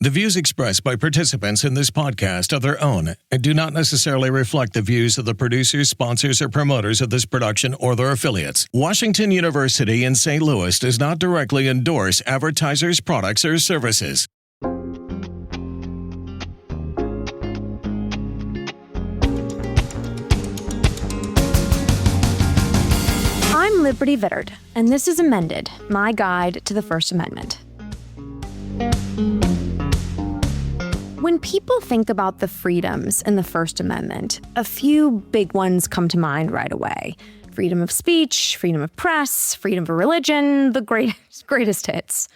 The views expressed by participants in this podcast are their own and do not necessarily reflect the views of the producers, sponsors, or promoters of this production or their affiliates. Washington University in St. Louis does not directly endorse advertisers' products or services. I'm Liberty Vittard, and this is Amended, my guide to the First Amendment. When people think about the freedoms in the First Amendment, a few big ones come to mind right away. Freedom of speech, freedom of press, freedom of religion, the greatest hits.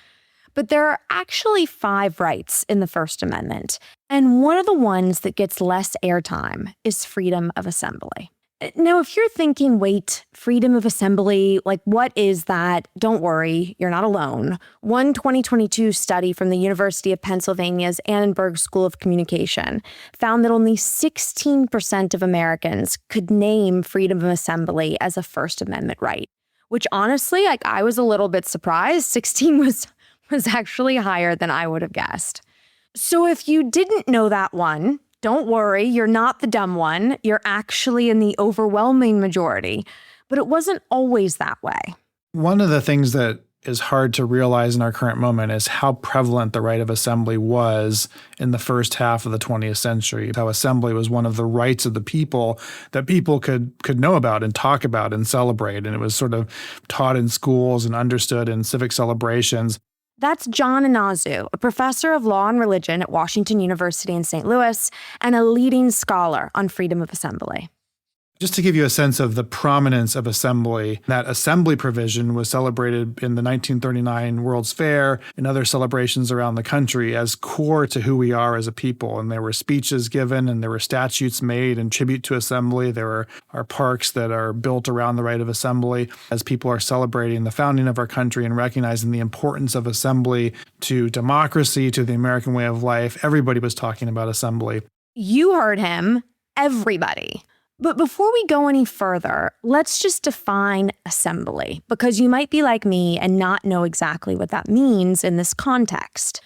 But there are actually 5 rights in the First Amendment, and one of the ones that gets less airtime is freedom of assembly. Now, if you're thinking, wait, freedom of assembly, like what is that? Don't worry, you're not alone. One 2022 study from the University of Pennsylvania's Annenberg School of Communication found that only 16% of Americans could name freedom of assembly as a First Amendment right, which honestly, I was a little bit surprised. 16 was actually higher than I would have guessed. So if you didn't know that one, don't worry, you're not the dumb one. You're actually in the overwhelming majority. But it wasn't always that way. One of the things that is hard to realize in our current moment is how prevalent the right of assembly was in the first half of the 20th century, how assembly was one of the rights of the people that people could know about and talk about and celebrate. And it was sort of taught in schools and understood in civic celebrations. That's John Inazu, a professor of law and religion at Washington University in St. Louis and a leading scholar on freedom of assembly. Just to give you a sense of the prominence of assembly, that assembly provision was celebrated in the 1939 World's Fair and other celebrations around the country as core to who we are as a people. And there were speeches given and there were statutes made in tribute to assembly. There are parks that are built around the right of assembly as people are celebrating the founding of our country and recognizing the importance of assembly to democracy, to the American way of life. Everybody was talking about assembly. You heard him, everybody. But before we go any further, let's just define assembly, because you might be like me and not know exactly what that means in this context.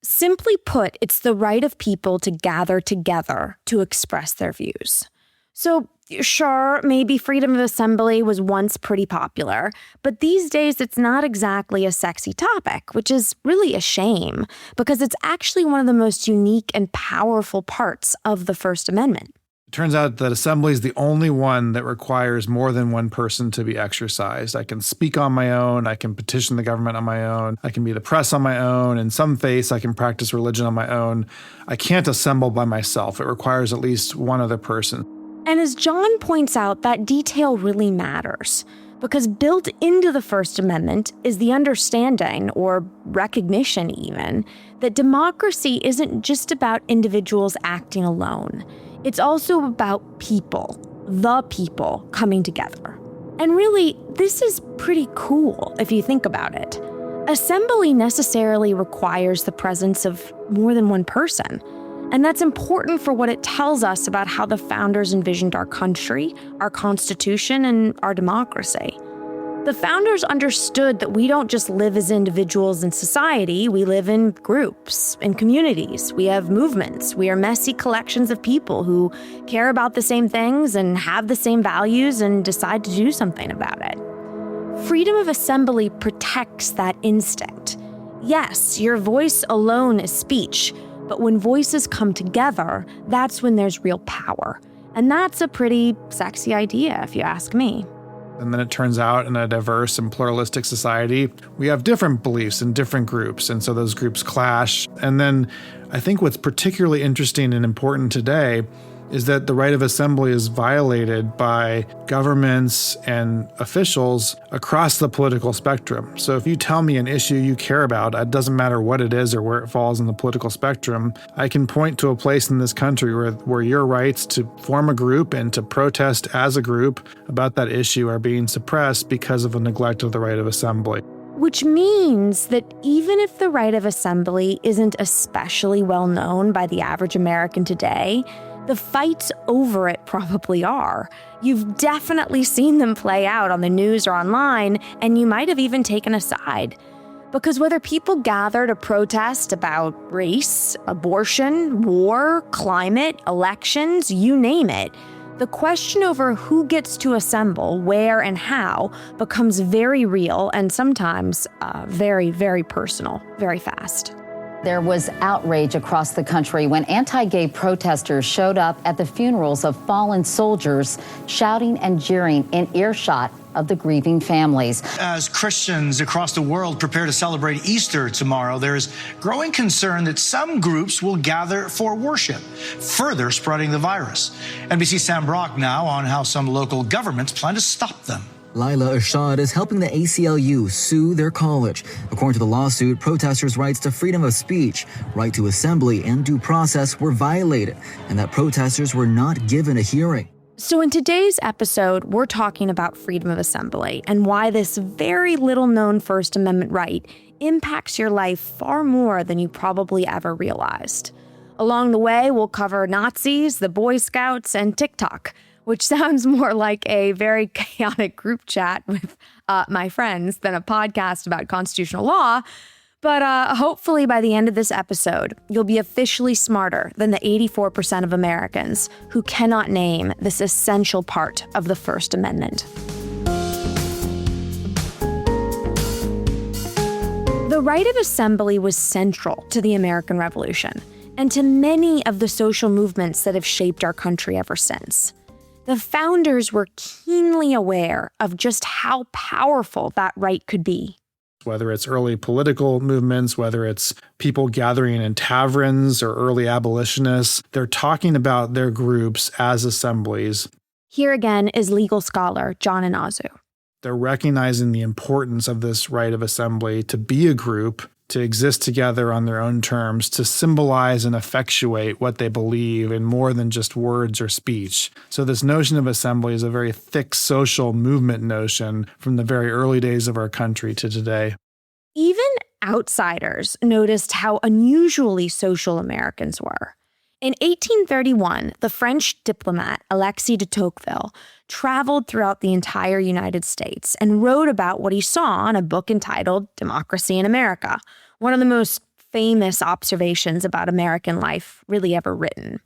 Simply put, it's the right of people to gather together to express their views. So sure, maybe freedom of assembly was once pretty popular, but these days it's not exactly a sexy topic, which is really a shame, because it's actually one of the most unique and powerful parts of the First Amendment. It turns out that assembly is the only one that requires more than one person to be exercised. I can speak on my own. I can petition the government on my own. I can be the press on my own. In some faiths, I can practice religion on my own. I can't assemble by myself. It requires at least one other person. And as John points out, that detail really matters, because built into the First Amendment is the understanding, or recognition even, that democracy isn't just about individuals acting alone. It's also about people, the people, coming together. And really, this is pretty cool if you think about it. Assembly necessarily requires the presence of more than one person. And that's important for what it tells us about how the founders envisioned our country, our Constitution, and our democracy. The founders understood that we don't just live as individuals in society, we live in groups, in communities. We have movements. We are messy collections of people who care about the same things and have the same values and decide to do something about it. Freedom of assembly protects that instinct. Yes, your voice alone is speech, but when voices come together, that's when there's real power. And that's a pretty sexy idea, if you ask me. And then it turns out in a diverse and pluralistic society, we have different beliefs in different groups. And so those groups clash. And then I think what's particularly interesting and important today is that the right of assembly is violated by governments and officials across the political spectrum. So if you tell me an issue you care about, it doesn't matter what it is or where it falls in the political spectrum, I can point to a place in this country where your rights to form a group and to protest as a group about that issue are being suppressed because of a neglect of the right of assembly. Which means that even if the right of assembly isn't especially well known by the average American today, the fights over it probably are. You've definitely seen them play out on the news or online, and you might have even taken a side. Because whether people gather to protest about race, abortion, war, climate, elections, you name it, the question over who gets to assemble, where, and how becomes very real and sometimes very, very personal, very fast. There was outrage across the country when anti-gay protesters showed up at the funerals of fallen soldiers, shouting and jeering in earshot of the grieving families. As Christians across the world prepare to celebrate Easter tomorrow, there is growing concern that some groups will gather for worship, further spreading the virus. NBC's Sam Brock now on how some local governments plan to stop them. Laila Ashad is helping the ACLU sue their college. According to the lawsuit, protesters' rights to freedom of speech, right to assembly, and due process were violated, and that protesters were not given a hearing. So in today's episode, we're talking about freedom of assembly and why this very little-known First Amendment right impacts your life far more than you probably ever realized. Along the way, we'll cover Nazis, the Boy Scouts, and TikTok, which sounds more like a very chaotic group chat with my friends than a podcast about constitutional law. But hopefully by the end of this episode, you'll be officially smarter than the 84% of Americans who cannot name this essential part of the First Amendment. The right of assembly was central to the American Revolution and to many of the social movements that have shaped our country ever since. The founders were keenly aware of just how powerful that right could be. Whether it's early political movements, whether it's people gathering in taverns or early abolitionists, they're talking about their groups as assemblies. Here again is legal scholar John Inazu. They're recognizing the importance of this right of assembly to be a group, to exist together on their own terms, to symbolize and effectuate what they believe in more than just words or speech. So this notion of assembly is a very thick social movement notion from the very early days of our country to today. Even outsiders noticed how unusually social Americans were. In 1831, the French diplomat Alexis de Tocqueville traveled throughout the entire United States and wrote about what he saw in a book entitled Democracy in America, one of the most famous observations about American life really ever written.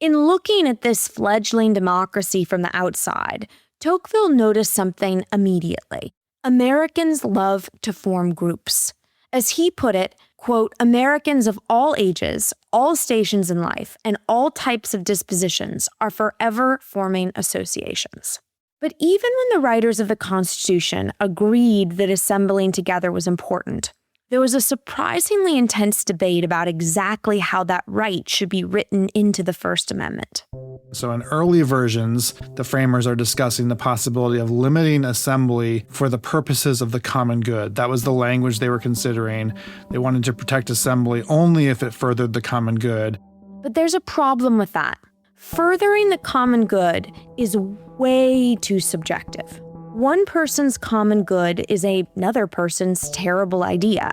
In looking at this fledgling democracy from the outside, Tocqueville noticed something immediately. Americans love to form groups. As he put it, quote, Americans of all ages, all stations in life, and all types of dispositions are forever forming associations. But even when the writers of the Constitution agreed that assembling together was important, there was a surprisingly intense debate about exactly how that right should be written into the First Amendment. So in early versions, the framers are discussing the possibility of limiting assembly for the purposes of the common good. That was the language they were considering. They wanted to protect assembly only if it furthered the common good. But there's a problem with that. Furthering the common good is way too subjective. One person's common good is another person's terrible idea.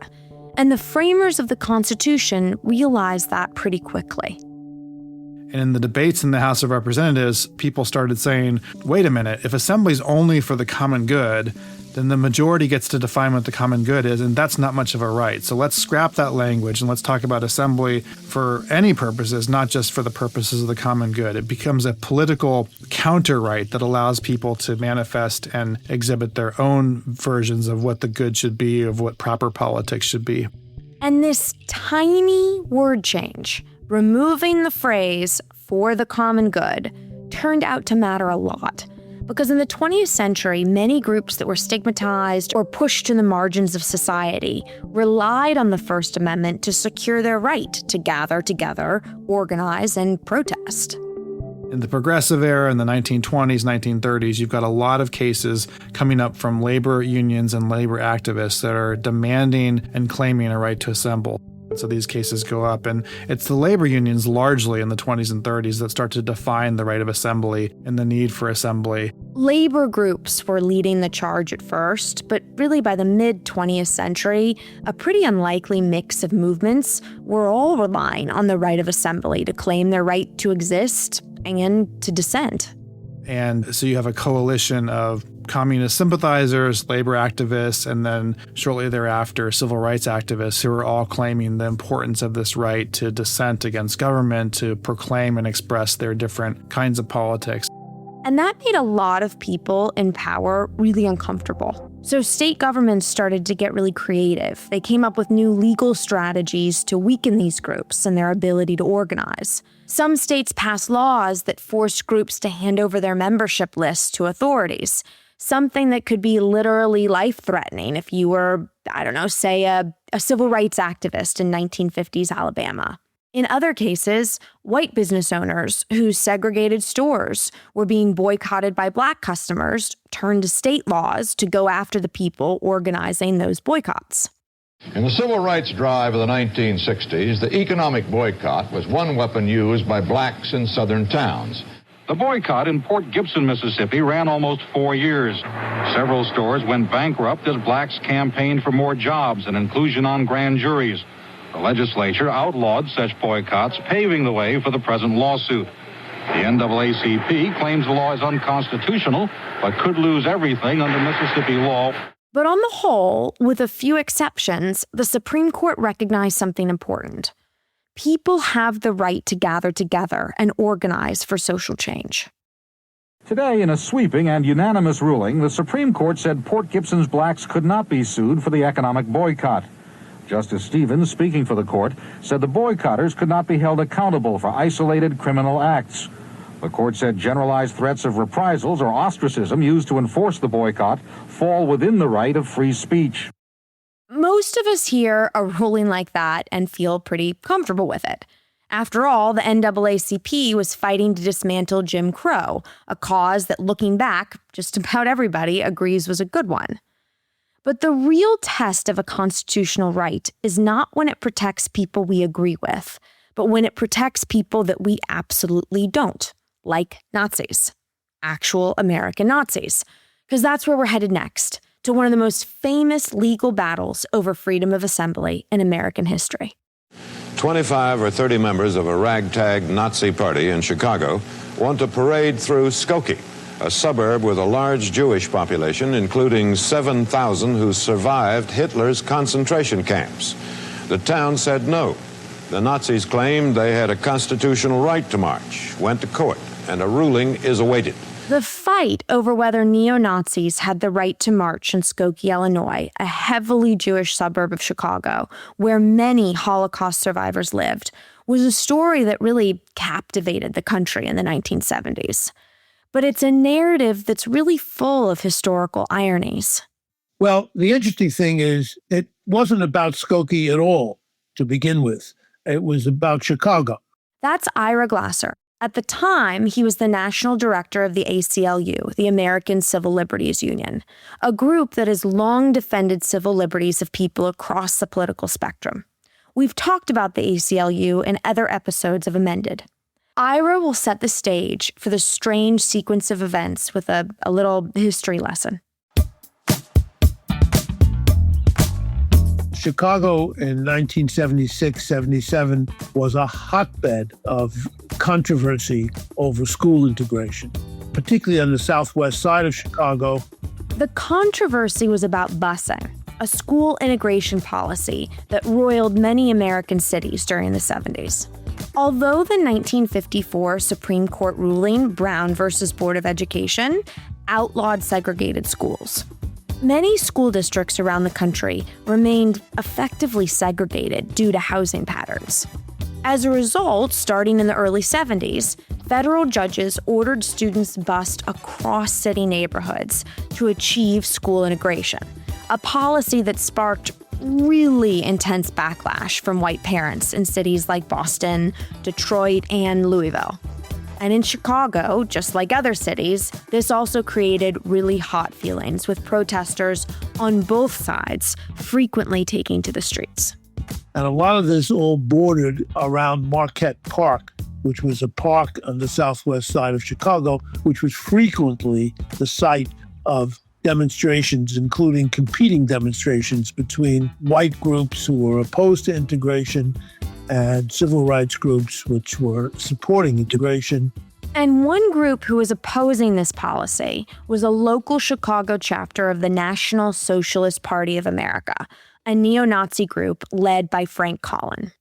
And the framers of the Constitution realized that pretty quickly. And in the debates in the House of Representatives, people started saying, wait a minute, if assembly is only for the common good, then the majority gets to define what the common good is, and that's not much of a right. So let's scrap that language and let's talk about assembly for any purposes, not just for the purposes of the common good. It becomes a political counter-right that allows people to manifest and exhibit their own versions of what the good should be, of what proper politics should be. And this tiny word change, removing the phrase for the common good, turned out to matter a lot. Because in the 20th century, many groups that were stigmatized or pushed to the margins of society relied on the First Amendment to secure their right to gather together, organize, and protest. In the progressive era, in the 1920s, 1930s, you've got a lot of cases coming up from labor unions and labor activists that are demanding and claiming a right to assemble. So these cases go up, and it's the labor unions largely in the 20s and 30s that start to define the right of assembly and the need for assembly. Labor groups were leading the charge at first, but really by the mid-20th century, a pretty unlikely mix of movements were all relying on the right of assembly to claim their right to exist and to dissent. And so you have a coalition of communist sympathizers, labor activists, and then shortly thereafter, civil rights activists who were all claiming the importance of this right to dissent against government, to proclaim and express their different kinds of politics. And that made a lot of people in power really uncomfortable. So state governments started to get really creative. They came up with new legal strategies to weaken these groups and their ability to organize. Some states passed laws that forced groups to hand over their membership lists to authorities, something that could be literally life-threatening if you were, say a civil rights activist in 1950s Alabama. In other cases, white business owners whose segregated stores were being boycotted by Black customers turned to state laws to go after the people organizing those boycotts. In the civil rights drive of the 1960s, the economic boycott was one weapon used by blacks in southern towns. The boycott in Port Gibson, Mississippi ran almost 4 years. Several stores went bankrupt as blacks campaigned for more jobs and inclusion on grand juries. The legislature outlawed such boycotts, paving the way for the present lawsuit. The NAACP claims the law is unconstitutional, but could lose everything under Mississippi law. But on the whole, with a few exceptions, the Supreme Court recognized something important. People have the right to gather together and organize for social change. Today, in a sweeping and unanimous ruling, the Supreme Court said Port Gibson's blacks could not be sued for the economic boycott. Justice Stevens, speaking for the court, said the boycotters could not be held accountable for isolated criminal acts. The court said generalized threats of reprisals or ostracism used to enforce the boycott fall within the right of free speech. Most of us hear a ruling like that and feel pretty comfortable with it. After all, the NAACP was fighting to dismantle Jim Crow, a cause that, looking back, just about everybody agrees was a good one. But the real test of a constitutional right is not when it protects people we agree with, but when it protects people that we absolutely don't, like Nazis, actual American Nazis, because that's where we're headed next, to one of the most famous legal battles over freedom of assembly in American history. 25 or 30 members of a ragtag Nazi party in Chicago want to parade through Skokie, a suburb with a large Jewish population, including 7,000 who survived Hitler's concentration camps. The town said no. The Nazis claimed they had a constitutional right to march, went to court, and a ruling is awaited. The fight over whether neo-Nazis had the right to march in Skokie, Illinois, a heavily Jewish suburb of Chicago, where many Holocaust survivors lived, was a story that really captivated the country in the 1970s. But it's a narrative that's really full of historical ironies. Well, the interesting thing is it wasn't about Skokie at all to begin with. It was about Chicago. That's Ira Glasser. At the time, he was the national director of the ACLU, the American Civil Liberties Union, a group that has long defended civil liberties of people across the political spectrum. We've talked about the ACLU in other episodes of Amended. Ira will set the stage for the strange sequence of events with a little history lesson. Chicago in 1976-77 was a hotbed of controversy over school integration, particularly on the southwest side of Chicago. The controversy was about busing, a school integration policy that roiled many American cities during the 70s. Although the 1954 Supreme Court ruling, Brown versus Board of Education, outlawed segregated schools, many school districts around the country remained effectively segregated due to housing patterns. As a result, starting in the early 70s, federal judges ordered students bused across city neighborhoods to achieve school integration, a policy that sparked really intense backlash from white parents in cities like Boston, Detroit, and Louisville. And in Chicago, just like other cities, this also created really hot feelings, with protesters on both sides frequently taking to the streets. And a lot of this all bordered around Marquette Park, which was a park on the southwest side of Chicago, which was frequently the site of demonstrations, including competing demonstrations between white groups who were opposed to integration and civil rights groups which were supporting integration. And one group who was opposing this policy was a local Chicago chapter of the National Socialist Party of America, a neo-Nazi group led by Frank Collin.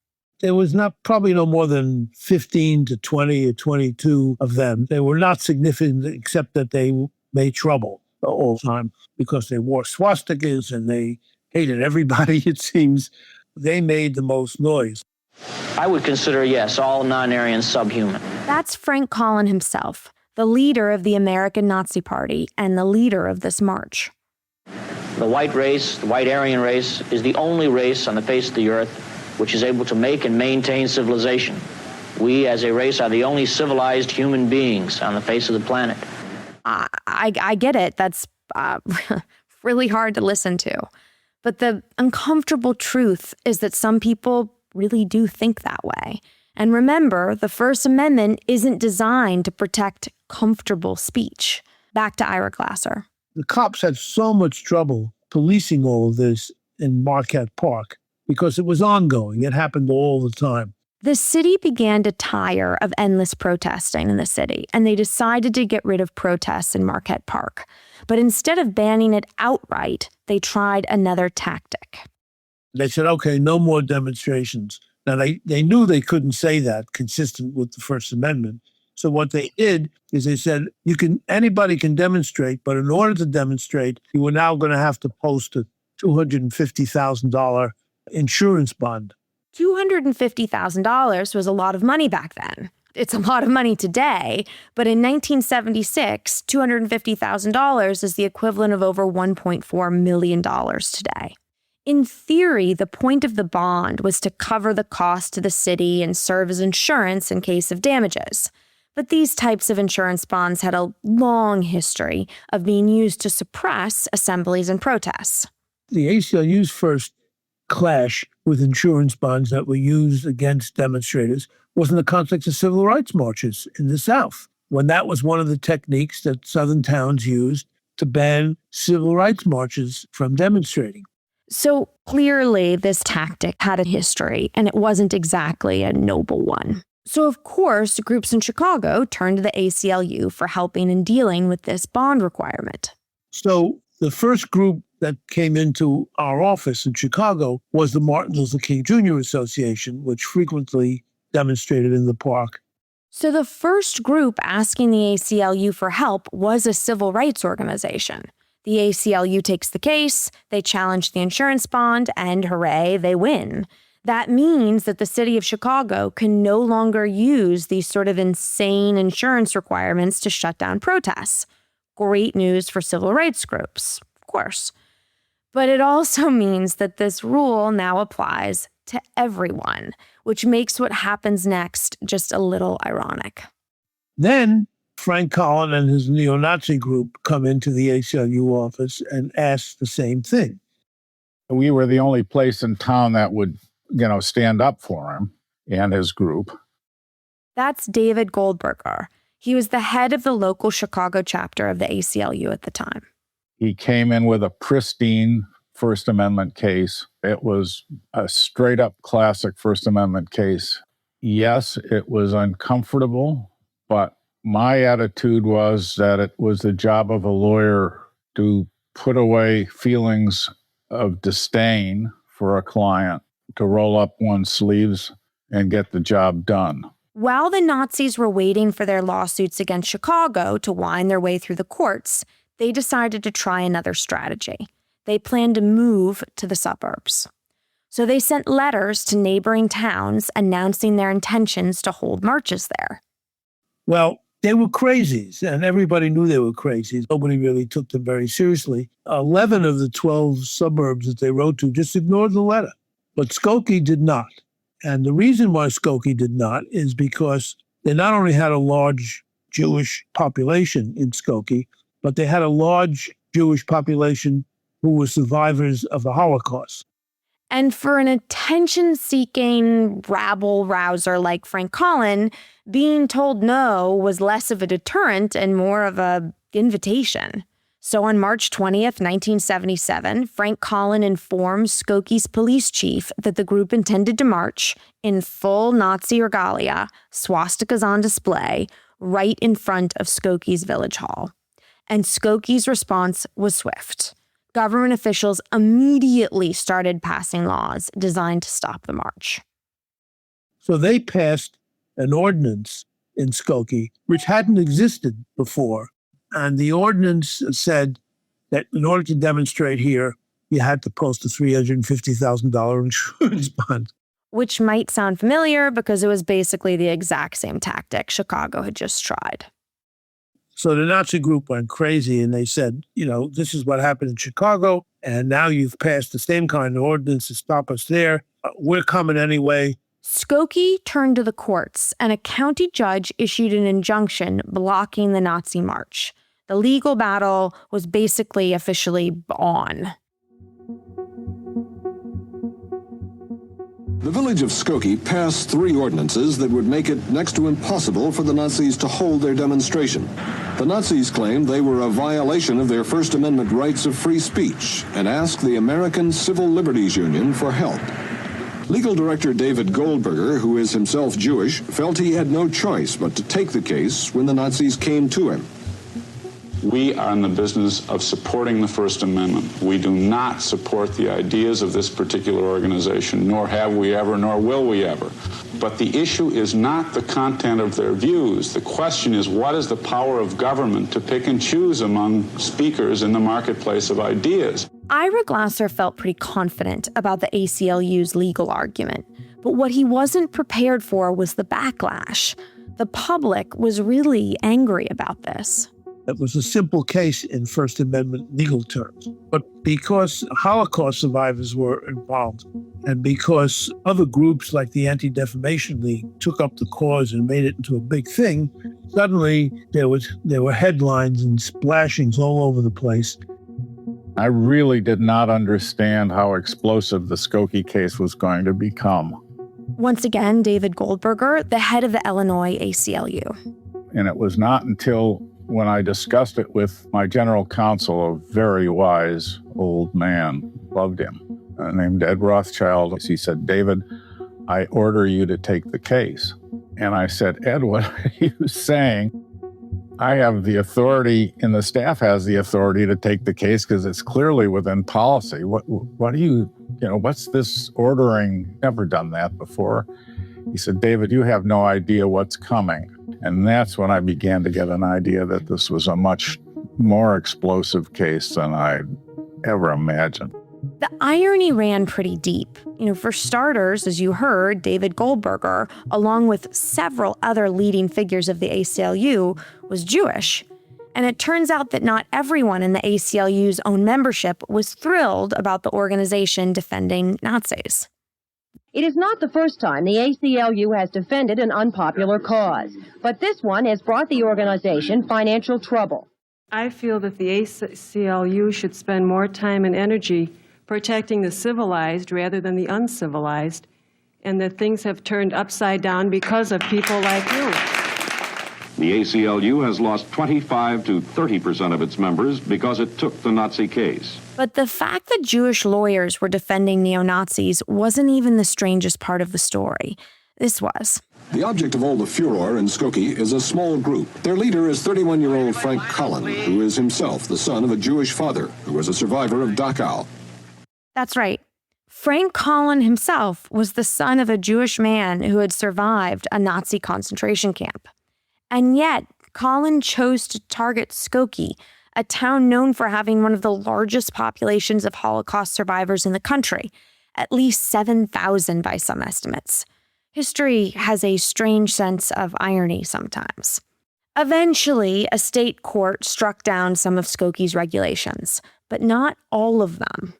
There was probably no more than 15 to 20 or 22 of them. They were not significant except that they made trouble all the time because they wore swastikas and they hated everybody, it seems. They made the most noise. I would consider, yes, all non-Aryans subhuman. That's Frank Collin himself, the leader of the American Nazi Party and the leader of this march. The white race, the white Aryan race, is the only race on the face of the earth which is able to make and maintain civilization. We, as a race, are the only civilized human beings on the face of the planet. I get it. That's really hard to listen to. But the uncomfortable truth is that some people really do think that way. And remember, the First Amendment isn't designed to protect comfortable speech. Back to Ira Glasser. The cops had so much trouble policing all of this in Marquette Park because it was ongoing. It happened all the time. The city began to tire of endless protesting in the city, and they decided to get rid of protests in Marquette Park. But instead of banning it outright, they tried another tactic. They said, okay, no more demonstrations. Now, they knew they couldn't say that consistent with the First Amendment. So what they did is they said, anybody can demonstrate, but in order to demonstrate, you were now going to have to post a $250,000 insurance bond. $250,000 was a lot of money back then. It's a lot of money today, but in 1976, $250,000 is the equivalent of over $1.4 million today. In theory, the point of the bond was to cover the cost to the city and serve as insurance in case of damages. But these types of insurance bonds had a long history of being used to suppress assemblies and protests. The ACLU's first clash with insurance bonds that were used against demonstrators was in the context of civil rights marches in the South, when that was one of the techniques that Southern towns used to ban civil rights marches from demonstrating. So clearly, this tactic had a history, and it wasn't exactly a noble one. So, of course, groups in Chicago turned to the ACLU for helping in dealing with this bond requirement. So the first group that came into our office in Chicago was the Martin Luther King Jr. Association, which frequently demonstrated in the park. So the first group asking the ACLU for help was a civil rights organization. The ACLU takes the case, they challenge the insurance bond, and hooray, they win. That means that the city of Chicago can no longer use these sort of insane insurance requirements to shut down protests. Great news for civil rights groups, of course. But it also means that this rule now applies to everyone, which makes what happens next just a little ironic. Then Frank Collin and his neo-Nazi group come into the ACLU office and ask the same thing. We were the only place in town that would, stand up for him and his group. That's David Goldberger. He was the head of the local Chicago chapter of the ACLU at the time. He came in with a pristine First Amendment case. It was a straight-up classic First Amendment case. Yes, it was uncomfortable, but my attitude was that it was the job of a lawyer to put away feelings of disdain for a client, to roll up one's sleeves and get the job done. While the Nazis were waiting for their lawsuits against Chicago to wind their way through the courts, they decided to try another strategy. They planned to move to the suburbs. So they sent letters to neighboring towns announcing their intentions to hold marches there. Well, they were crazies, and everybody knew they were crazies. Nobody really took them very seriously. 11 of the 12 suburbs that they wrote to just ignored the letter. But Skokie did not. And the reason why Skokie did not is because they not only had a large Jewish population in Skokie, but they had a large Jewish population who were survivors of the Holocaust. And for an attention-seeking rabble-rouser like Frank Collin, being told no was less of a deterrent and more of an invitation. So on March 20th, 1977, Frank Collin informed Skokie's police chief that the group intended to march in full Nazi regalia, swastikas on display, right in front of Skokie's village hall. And Skokie's response was swift. Government officials immediately started passing laws designed to stop the march. So they passed an ordinance in Skokie, which hadn't existed before. And the ordinance said that in order to demonstrate here, you had to post a $350,000 insurance bond. Which might sound familiar because it was basically the exact same tactic Chicago had just tried. So the Nazi group went crazy and they said, this is what happened in Chicago, and now you've passed the same kind of ordinance to stop us there. We're coming anyway. Skokie turned to the courts, and a county judge issued an injunction blocking the Nazi march. The legal battle was basically officially on. The village of Skokie passed 3 ordinances that would make it next to impossible for the Nazis to hold their demonstration. The Nazis claimed they were a violation of their First Amendment rights of free speech and asked the American Civil Liberties Union for help. Legal director David Goldberger, who is himself Jewish, felt he had no choice but to take the case when the Nazis came to him. We are in the business of supporting the First Amendment. We do not support the ideas of this particular organization, nor have we ever, nor will we ever. But the issue is not the content of their views. The question is, what is the power of government to pick and choose among speakers in the marketplace of ideas? Ira Glasser felt pretty confident about the ACLU's legal argument, but what he wasn't prepared for was the backlash. The public was really angry about this. It was a simple case in First Amendment legal terms. But because Holocaust survivors were involved, and because other groups like the Anti-Defamation League took up the cause and made it into a big thing, suddenly there were headlines and splashings all over the place. I really did not understand how explosive the Skokie case was going to become. Once again, David Goldberger, the head of the Illinois ACLU. And it was not until when I discussed it with my general counsel, a very wise old man, loved him, named Ed Rothschild. He said, "David, I order you to take the case." And I said, "Ed, what are you saying?" I have the authority, and the staff has the authority to take the case because it's clearly within policy. What do you what's this ordering? Never done that before. He said, "David, you have no idea what's coming." And that's when I began to get an idea that this was a much more explosive case than I'd ever imagined. The irony ran pretty deep. For starters, as you heard, David Goldberger, along with several other leading figures of the ACLU, was Jewish. And it turns out that not everyone in the ACLU's own membership was thrilled about the organization defending Nazis. It is not the first time the ACLU has defended an unpopular cause, but this one has brought the organization financial trouble. I feel that the ACLU should spend more time and energy protecting the civilized rather than the uncivilized, and that things have turned upside down because of people like you. The ACLU has lost 25 to 30% of its members because it took the Nazi case. But the fact that Jewish lawyers were defending neo-Nazis wasn't even the strangest part of the story. This was. The object of all the furor in Skokie is a small group. Their leader is 31-year-old Frank Collin, who is himself the son of a Jewish father who was a survivor of Dachau. That's right. Frank Collin himself was the son of a Jewish man who had survived a Nazi concentration camp. And yet, Collin chose to target Skokie, a town known for having one of the largest populations of Holocaust survivors in the country, at least 7,000 by some estimates. History has a strange sense of irony sometimes. Eventually, a state court struck down some of Skokie's regulations, but not all of them.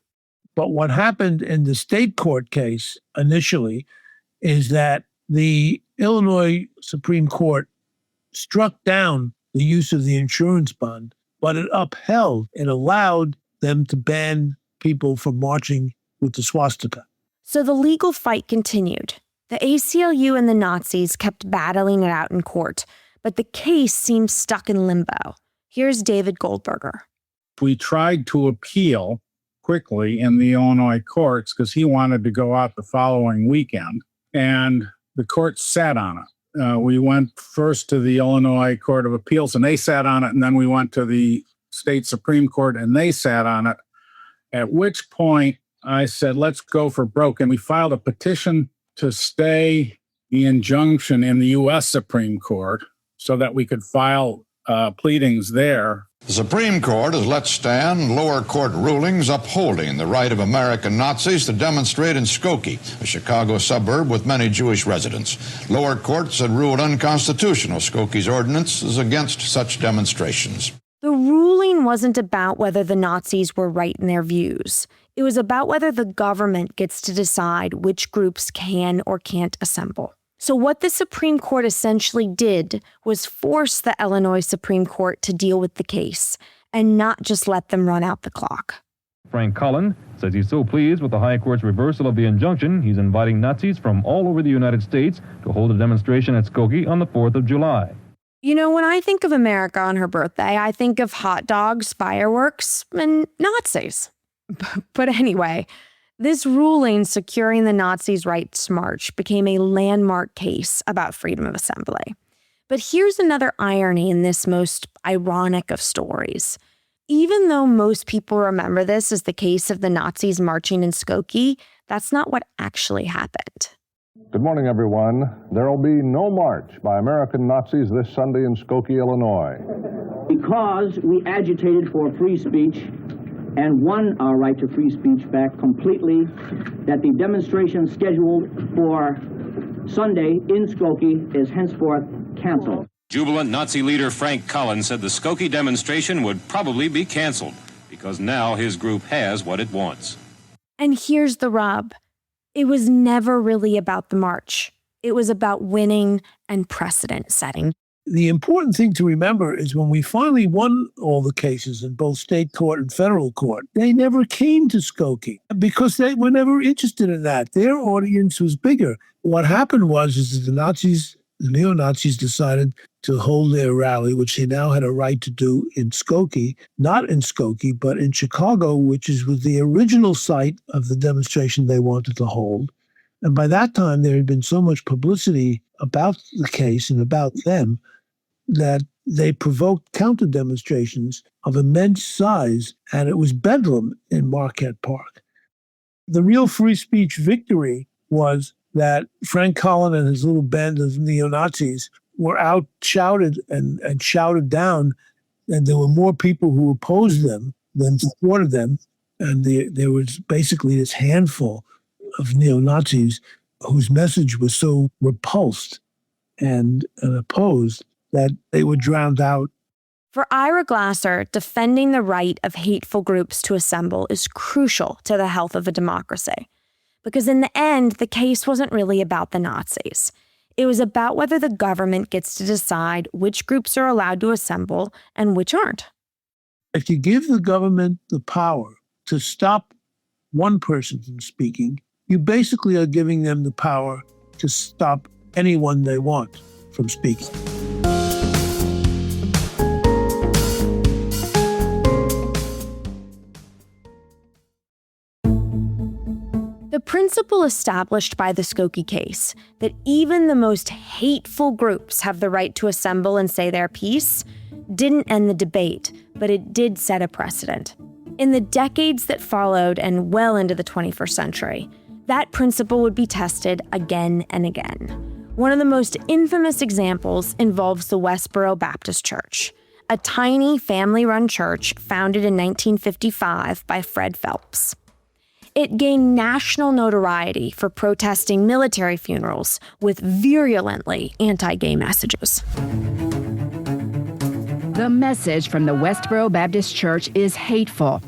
But what happened in the state court case initially is that the Illinois Supreme Court struck down the use of the insurance bond, but it allowed them to ban people from marching with the swastika. So the legal fight continued. The ACLU and the Nazis kept battling it out in court, but the case seemed stuck in limbo. Here's David Goldberger. We tried to appeal quickly in the Illinois courts because he wanted to go out the following weekend, and the court sat on it. We went first to the Illinois Court of Appeals, and they sat on it, and then we went to the state Supreme Court, and they sat on it, at which point I said, let's go for broke. And we filed a petition to stay the injunction in the U.S. Supreme Court so that we could file pleadings there. The Supreme Court has let stand lower court rulings upholding the right of American Nazis to demonstrate in Skokie, a Chicago suburb with many Jewish residents. Lower courts had ruled unconstitutional Skokie's ordinances against such demonstrations. The ruling wasn't about whether the Nazis were right in their views. It was about whether the government gets to decide which groups can or can't assemble. So what the Supreme Court essentially did was force the Illinois Supreme Court to deal with the case and not just let them run out the clock. Frank Cullen says he's so pleased with the High Court's reversal of the injunction, he's inviting Nazis from all over the United States to hold a demonstration at Skokie on the 4th of July. You know, when I think of America on her birthday, I think of hot dogs, fireworks, and Nazis. But anyway, this ruling securing the Nazis' rights march became a landmark case about freedom of assembly. But here's another irony in this most ironic of stories. Even though most people remember this as the case of the Nazis marching in Skokie, that's not what actually happened. Good morning, everyone. There will be no march by American Nazis this Sunday in Skokie, Illinois. Because we agitated for free speech and won our right to free speech back completely, that the demonstration scheduled for Sunday in Skokie is henceforth canceled. Jubilant Nazi leader Frank Cullen said the Skokie demonstration would probably be canceled because now his group has what it wants. And here's the rub. It was never really about the march. It was about winning and precedent setting. The important thing to remember is when we finally won all the cases in both state court and federal court, they never came to Skokie because they were never interested in that. Their audience was bigger. What happened was that the neo-Nazis decided to hold their rally, which they now had a right to do in Skokie, not in Skokie, but in Chicago, which was the original site of the demonstration they wanted to hold. And by that time, there had been so much publicity about the case and about them that they provoked counter demonstrations of immense size, and it was bedlam in Marquette Park. The real free speech victory was that Frank Cullen and his little band of neo-Nazis were out shouted and shouted down, and there were more people who opposed them than supported them. And there was basically this handful of neo-Nazis whose message was so repulsed and opposed that they were drowned out. For Ira Glasser, defending the right of hateful groups to assemble is crucial to the health of a democracy. Because in the end, the case wasn't really about the Nazis. It was about whether the government gets to decide which groups are allowed to assemble and which aren't. If you give the government the power to stop one person from speaking, you basically are giving them the power to stop anyone they want from speaking. The principle established by the Skokie case, that even the most hateful groups have the right to assemble and say their piece, didn't end the debate, but it did set a precedent. In the decades that followed and well into the 21st century, that principle would be tested again and again. One of the most infamous examples involves the Westboro Baptist Church, a tiny family-run church founded in 1955 by Fred Phelps. It gained national notoriety for protesting military funerals with virulently anti-gay messages. The message from the Westboro Baptist Church is hateful.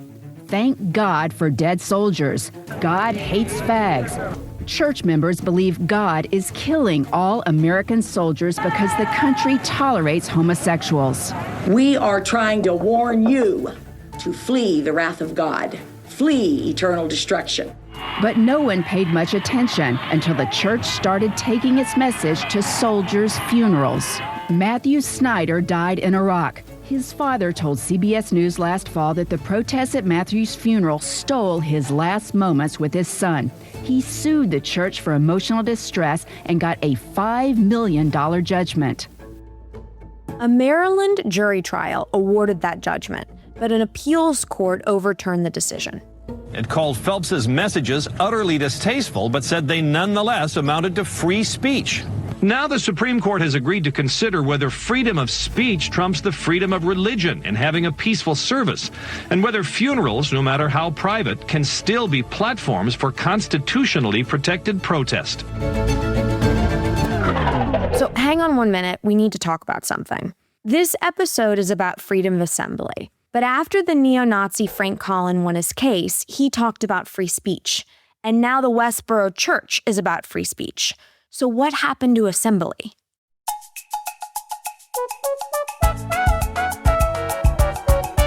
Thank God for dead soldiers. God hates fags. Church members believe God is killing all American soldiers because the country tolerates homosexuals. We are trying to warn you to flee the wrath of God. Flee eternal destruction. But no one paid much attention until the church started taking its message to soldiers' funerals. Matthew Snyder died in Iraq. His father told CBS News last fall that the protests at Matthew's funeral stole his last moments with his son. He sued the church for emotional distress and got a $5 million judgment. A Maryland jury trial awarded that judgment, but an appeals court overturned the decision. It called Phelps's messages utterly distasteful, but said they nonetheless amounted to free speech. Now the Supreme Court has agreed to consider whether freedom of speech trumps the freedom of religion and having a peaceful service, and whether funerals, no matter how private, can still be platforms for constitutionally protected protest. So hang on 1 minute, we need to talk about something. This episode is about freedom of assembly. But after the neo-Nazi Frank Collin won his case, he talked about free speech. And now the Westboro Church is about free speech. So what happened to assembly?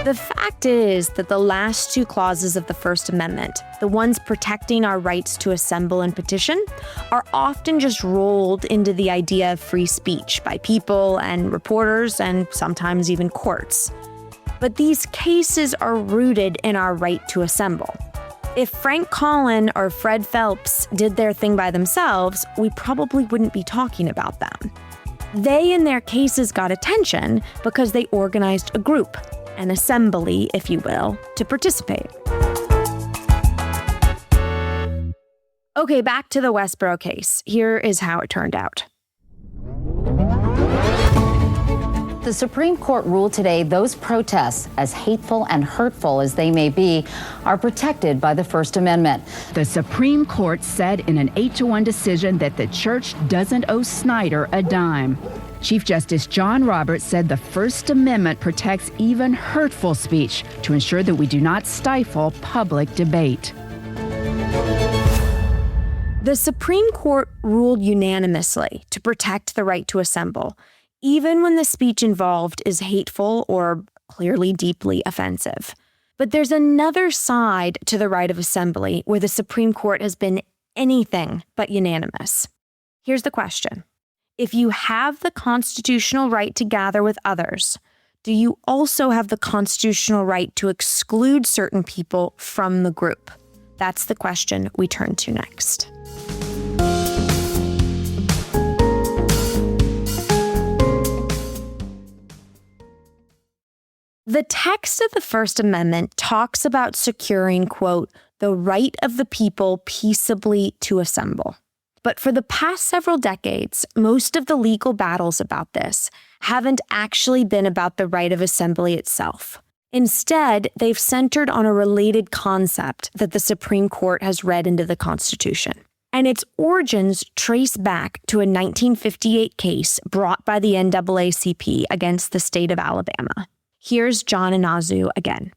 The fact is that the last two clauses of the First Amendment, the ones protecting our rights to assemble and petition, are often just rolled into the idea of free speech by people and reporters and sometimes even courts. But these cases are rooted in our right to assemble. If Frank Collin or Fred Phelps did their thing by themselves, we probably wouldn't be talking about them. They, in their cases, got attention because they organized a group, an assembly, if you will, to participate. Okay, back to the Westboro case. Here is how it turned out. The Supreme Court ruled today those protests, as hateful and hurtful as they may be, are protected by the First Amendment. The Supreme Court said in an 8-1 decision that the church doesn't owe Snyder a dime. Chief Justice John Roberts said the First Amendment protects even hurtful speech to ensure that we do not stifle public debate. The Supreme Court ruled unanimously to protect the right to assemble, even when the speech involved is hateful or clearly deeply offensive. But there's another side to the right of assembly where the Supreme Court has been anything but unanimous. Here's the question. If you have the constitutional right to gather with others, do you also have the constitutional right to exclude certain people from the group? That's the question we turn to next. The text of the First Amendment talks about securing, quote, the right of the people peaceably to assemble. But for the past several decades, most of the legal battles about this haven't actually been about the right of assembly itself. Instead, they've centered on a related concept that the Supreme Court has read into the Constitution. And its origins trace back to a 1958 case brought by the NAACP against the state of Alabama. Here's John Inazu again.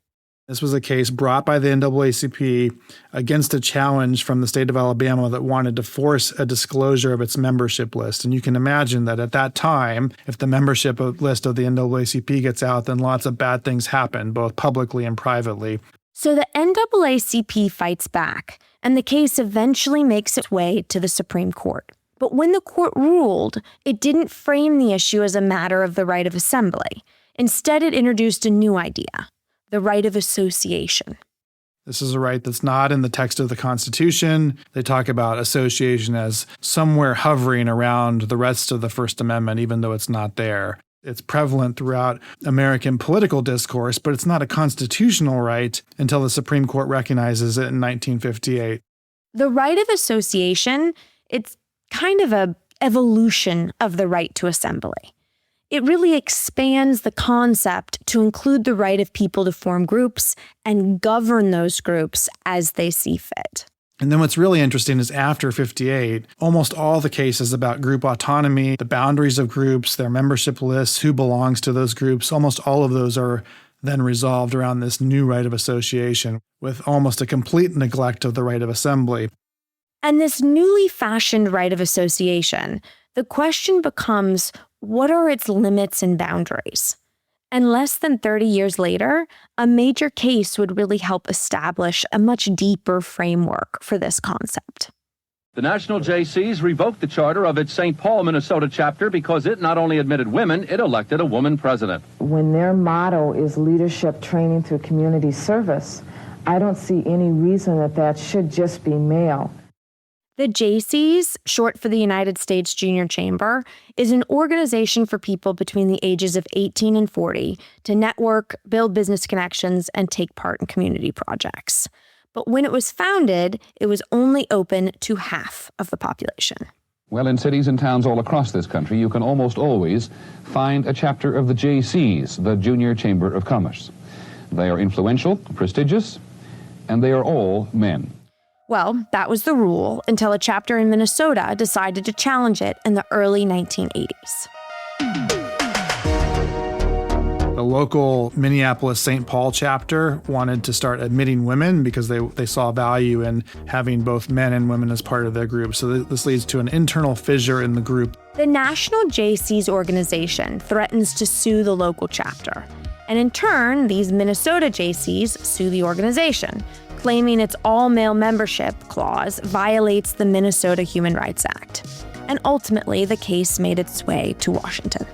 This was a case brought by the NAACP against a challenge from the state of Alabama that wanted to force a disclosure of its membership list. And you can imagine that at that time, if the membership list of the NAACP gets out, then lots of bad things happen, both publicly and privately. So the NAACP fights back, and the case eventually makes its way to the Supreme Court. But when the court ruled, it didn't frame the issue as a matter of the right of assembly. Instead, it introduced a new idea, the right of association. This is a right that's not in the text of the Constitution. They talk about association as somewhere hovering around the rest of the First Amendment, even though it's not there. It's prevalent throughout American political discourse, but it's not a constitutional right until the Supreme Court recognizes it in 1958. The right of association, it's kind of an evolution of the right to assembly. It really expands the concept to include the right of people to form groups and govern those groups as they see fit. And then what's really interesting is after 58, almost all the cases about group autonomy, the boundaries of groups, their membership lists, who belongs to those groups, almost all of those are then resolved around this new right of association with almost a complete neglect of the right of assembly. And this newly fashioned right of association, the question becomes, what are its limits and boundaries? And less than 30 years later, a major case would really help establish a much deeper framework for this concept. The National JCs revoked the charter of its St. Paul, Minnesota chapter because it not only admitted women, it elected a woman president. When their motto is leadership training through community service, I don't see any reason that should just be male. The JCs, short for the United States Junior Chamber, is an organization for people between the ages of 18 and 40 to network, build business connections, and take part in community projects. But when it was founded, it was only open to half of the population. Well, in cities and towns all across this country, you can almost always find a chapter of the JCs, the Junior Chamber of Commerce. They are influential, prestigious, and they are all men. Well, that was the rule until a chapter in Minnesota decided to challenge it in the early 1980s. The local Minneapolis-St. Paul chapter wanted to start admitting women because they saw value in having both men and women as part of their group. So this leads to an internal fissure in the group. The National JCs organization threatens to sue the local chapter. And in turn, these Minnesota JCs sue the organization, claiming its all-male membership clause violates the Minnesota Human Rights Act. And ultimately, the case made its way to Washington.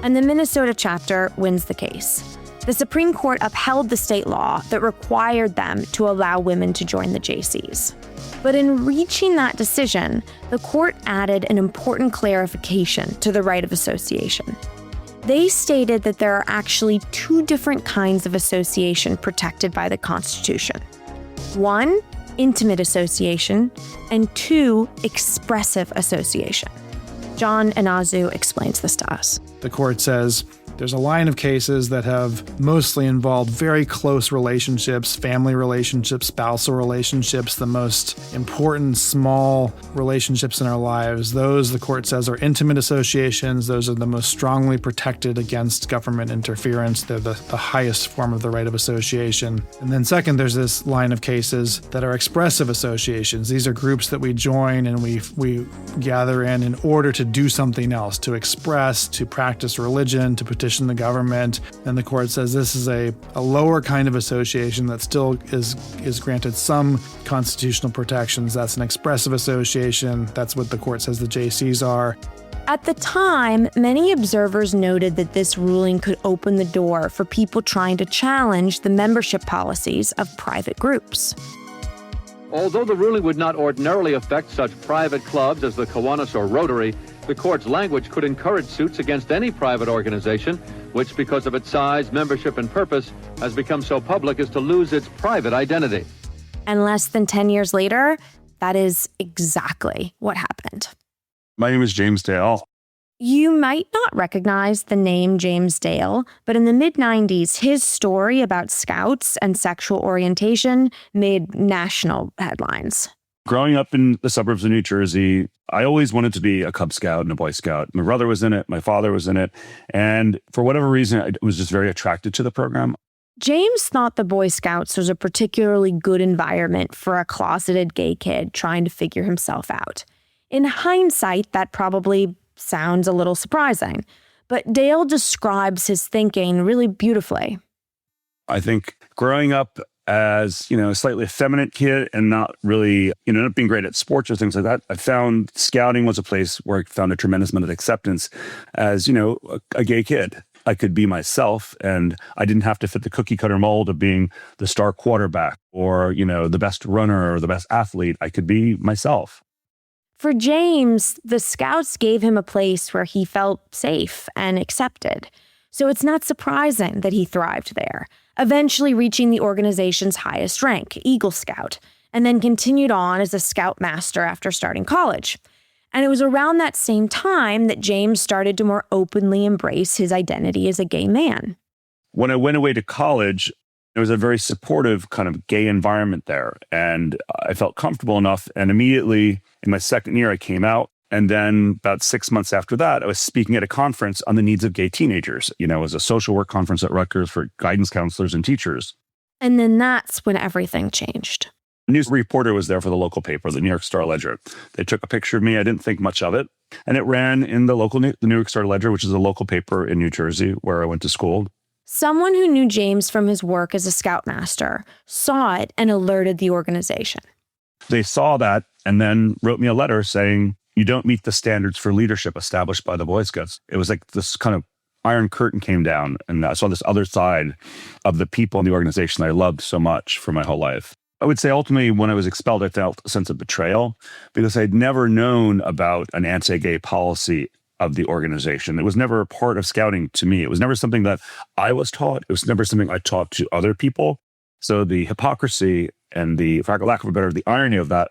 And the Minnesota chapter wins the case. The Supreme Court upheld the state law that required them to allow women to join the JCs. But in reaching that decision, the court added an important clarification to the right of association. They stated that there are actually two different kinds of association protected by the Constitution. One, intimate association, and two, expressive association. John Inazu explains this to us. The court says there's a line of cases that have mostly involved very close relationships, family relationships, spousal relationships, the most important small relationships in our lives. Those, the court says, are intimate associations. Those are the most strongly protected against government interference. They're the highest form of the right of association. And then second, there's this line of cases that are expressive associations. These are groups that we join and we gather in order to do something else, to express, to practice religion, to petition the government. And the court says this is a lower kind of association that still is granted some constitutional protections. That's an expressive association. That's what the court says the JCs are. At the time, many observers noted that this ruling could open the door for people trying to challenge the membership policies of private groups. Although the ruling would not ordinarily affect such private clubs as the Kiwanis or Rotary, the court's language could encourage suits against any private organization, which, because of its size, membership, and purpose, has become so public as to lose its private identity. And less than 10 years later, that is exactly what happened. My name is James Dale. You might not recognize the name James Dale, but in the mid-90s, his story about Scouts and sexual orientation made national headlines. Growing up in the suburbs of New Jersey, I always wanted to be a Cub Scout and a Boy Scout. My brother was in it. My father was in it. And for whatever reason, I was just very attracted to the program. James thought the Boy Scouts was a particularly good environment for a closeted gay kid trying to figure himself out. In hindsight, that probably sounds a little surprising, but Dale describes his thinking really beautifully. I think growing up as, a slightly effeminate kid and not really, not being great at sports or things like that, I found scouting was a place where I found a tremendous amount of acceptance as, a gay kid. I could be myself and I didn't have to fit the cookie cutter mold of being the star quarterback or, the best runner or the best athlete. I could be myself. For James, the Scouts gave him a place where he felt safe and accepted. So it's not surprising that he thrived there, eventually reaching the organization's highest rank, Eagle Scout, and then continued on as a Scoutmaster after starting college. And it was around that same time that James started to more openly embrace his identity as a gay man. When I went away to college, there was a very supportive kind of gay environment there. And I felt comfortable enough. And immediately in my second year, I came out. And then about 6 months after that, I was speaking at a conference on the needs of gay teenagers. It was a social work conference at Rutgers for guidance counselors and teachers. And then that's when everything changed. A news reporter was there for the local paper, the New York Star Ledger. They took a picture of me. I didn't think much of it. And it ran in the New York Star Ledger, which is a local paper in New Jersey where I went to school. Someone who knew James from his work as a Scoutmaster saw it and alerted the organization. They saw that and then wrote me a letter saying, you don't meet the standards for leadership established by the Boy Scouts. It was like this kind of iron curtain came down, and I saw this other side of the people in the organization I loved so much for my whole life. I would say ultimately when I was expelled, I felt a sense of betrayal because I'd never known about an anti-gay policy of the organization. It was never a part of scouting to me. It was never something that I was taught. It was never something I taught to other people. So the hypocrisy and for lack of a better, the irony of that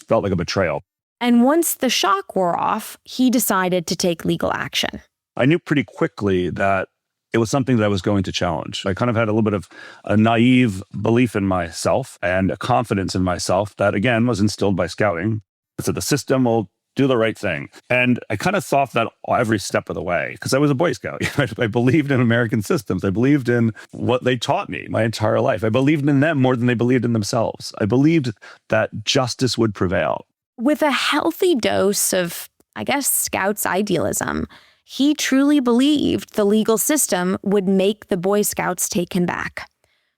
felt like a betrayal. And once the shock wore off, he decided to take legal action. I knew pretty quickly that it was something that I was going to challenge. I kind of had a little bit of a naive belief in myself and a confidence in myself that, again, was instilled by scouting. So the system will do the right thing. And I kind of thought that every step of the way, because I was a Boy Scout. I believed in American systems. I believed in what they taught me my entire life. I believed in them more than they believed in themselves. I believed that justice would prevail. With a healthy dose of, Scouts idealism, he truly believed the legal system would make the Boy Scouts take him back.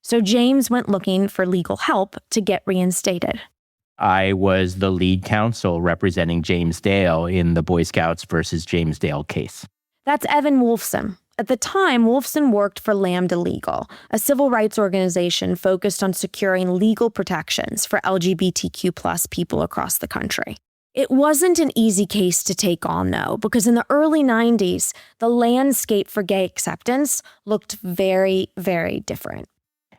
So James went looking for legal help to get reinstated. I was the lead counsel representing James Dale in the Boy Scouts versus James Dale case. That's Evan Wolfson. At the time, Wolfson worked for Lambda Legal, a civil rights organization focused on securing legal protections for LGBTQ+ people across the country. It wasn't an easy case to take on, though, because in the early 90s, the landscape for gay acceptance looked very, very different.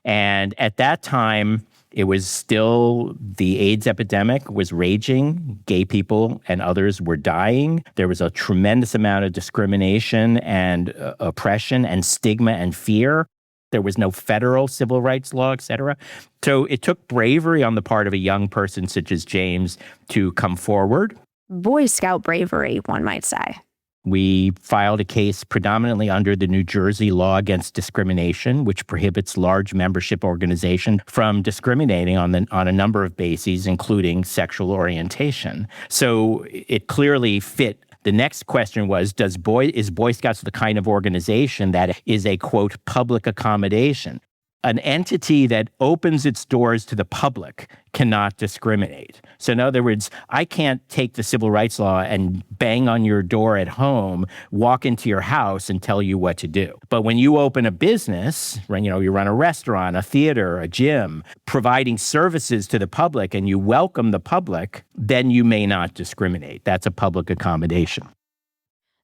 And at that time, it was still the AIDS epidemic was raging. Gay people and others were dying. There was a tremendous amount of discrimination and oppression and stigma and fear. There was no federal civil rights law, et cetera. So it took bravery on the part of a young person such as James to come forward. Boy Scout bravery, one might say. We filed a case predominantly under the New Jersey law against discrimination, which prohibits large membership organizations from discriminating on a number of bases, including sexual orientation. So it clearly fit. The next question was, is Boy Scouts the kind of organization that is a, quote, public accommodation? An entity that opens its doors to the public cannot discriminate. So in other words, I can't take the civil rights law and bang on your door at home, walk into your house and tell you what to do. But when you open a business, you run a restaurant, a theater, a gym, providing services to the public and you welcome the public, then you may not discriminate. That's a public accommodation.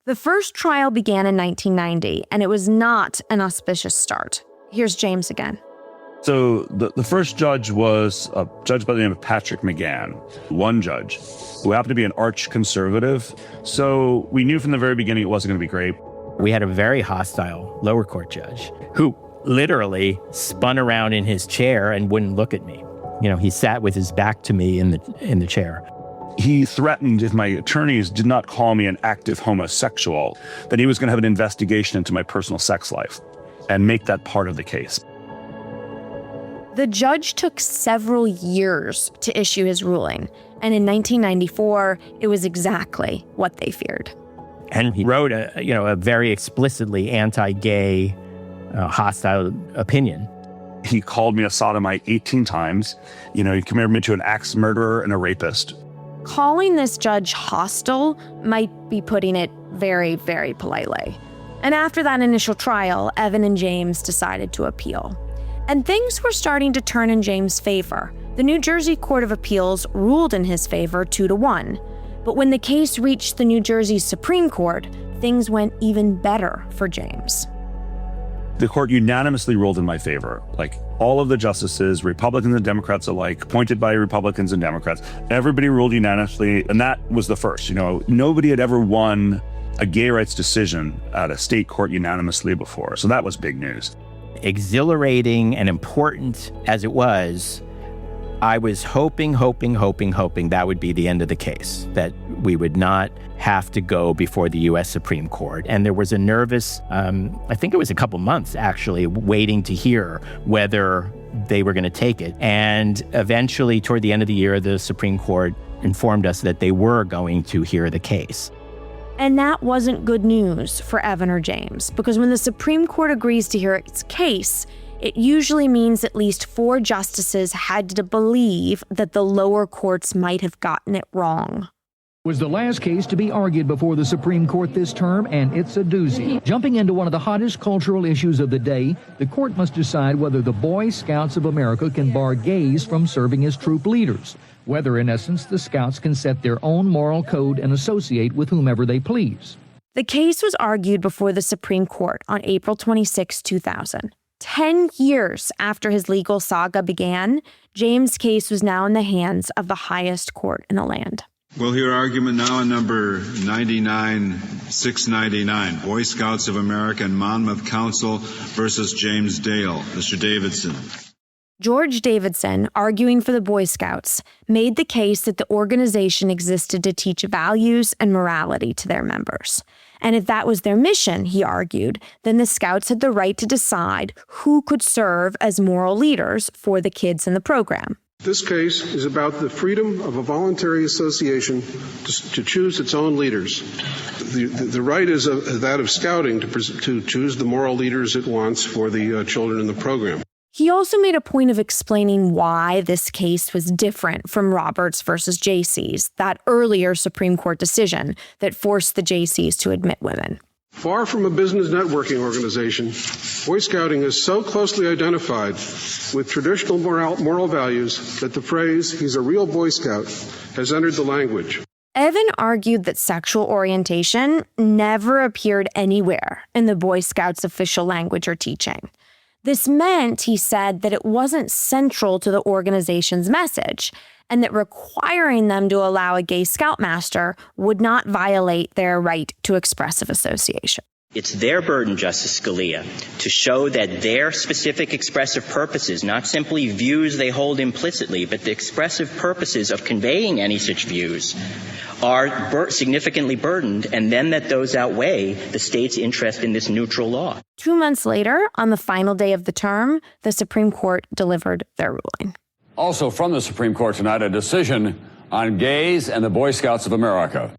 The first trial began in 1990, and it was not an auspicious start. Here's James again. So the first judge was a judge by the name of Patrick McGann, one judge, who happened to be an arch conservative. So we knew from the very beginning it wasn't going to be great. We had a very hostile lower court judge who literally spun around in his chair and wouldn't look at me. He sat with his back to me in the chair. He threatened if my attorneys did not call me an active homosexual, that he was going to have an investigation into my personal sex life and make that part of the case. The judge took several years to issue his ruling, and in 1994, it was exactly what they feared. And he wrote a very explicitly anti-gay, hostile opinion. He called me a sodomite 18 times. He compared me to an axe murderer and a rapist. Calling this judge hostile might be putting it very, very politely. And after that initial trial, Evan and James decided to appeal. And things were starting to turn in James' favor. The New Jersey Court of Appeals ruled in his favor 2-1. But when the case reached the New Jersey Supreme Court, things went even better for James. The court unanimously ruled in my favor. Like all of the justices, Republicans and Democrats alike, appointed by Republicans and Democrats, everybody ruled unanimously. And that was the first. Nobody had ever won a gay rights decision at a state court unanimously before. So that was big news. Exhilarating and important as it was, I was hoping that would be the end of the case, that we would not have to go before the U.S. Supreme Court. And there was a nervous, I think it was a couple months actually, waiting to hear whether they were going to take it. And eventually, toward the end of the year, the Supreme Court informed us that they were going to hear the case. And that wasn't good news for Evan or James, because when the Supreme Court agrees to hear its case, it usually means at least 4 justices had to believe that the lower courts might have gotten it wrong. Was the last case to be argued before the Supreme Court this term, and it's a doozy. Jumping into one of the hottest cultural issues of the day, the court must decide whether the Boy Scouts of America can bar gays from serving as troop leaders, whether, in essence, the Scouts can set their own moral code and associate with whomever they please. The case was argued before the Supreme Court on April 26, 2000. 10 years after his legal saga began, James' case was now in the hands of the highest court in the land. We'll hear argument now on number 99-699, Boy Scouts of America and Monmouth Council versus James Dale. Mr. Davidson. George Davidson, arguing for the Boy Scouts, made the case that the organization existed to teach values and morality to their members. And if that was their mission, he argued, then the Scouts had the right to decide who could serve as moral leaders for the kids in the program. This case is about the freedom of a voluntary association to choose its own leaders. The right is that of Scouting to choose the moral leaders it wants for the children in the program. He also made a point of explaining why this case was different from Roberts versus Jaycees, that earlier Supreme Court decision that forced the Jaycees to admit women. Far from a business networking organization, Boy Scouting is so closely identified with traditional moral values that the phrase, "he's a real Boy Scout," has entered the language. Evan argued that sexual orientation never appeared anywhere in the Boy Scouts' official language or teaching. This meant, he said, that it wasn't central to the organization's message, and that requiring them to allow a gay scoutmaster would not violate their right to expressive association. It's their burden, Justice Scalia, to show that their specific expressive purposes, not simply views they hold implicitly, but the expressive purposes of conveying any such views, are significantly burdened, and then that those outweigh the state's interest in this neutral law. 2 months later, on the final day of the term, the Supreme Court delivered their ruling. Also from the Supreme Court tonight, a decision on gays and the Boy Scouts of America.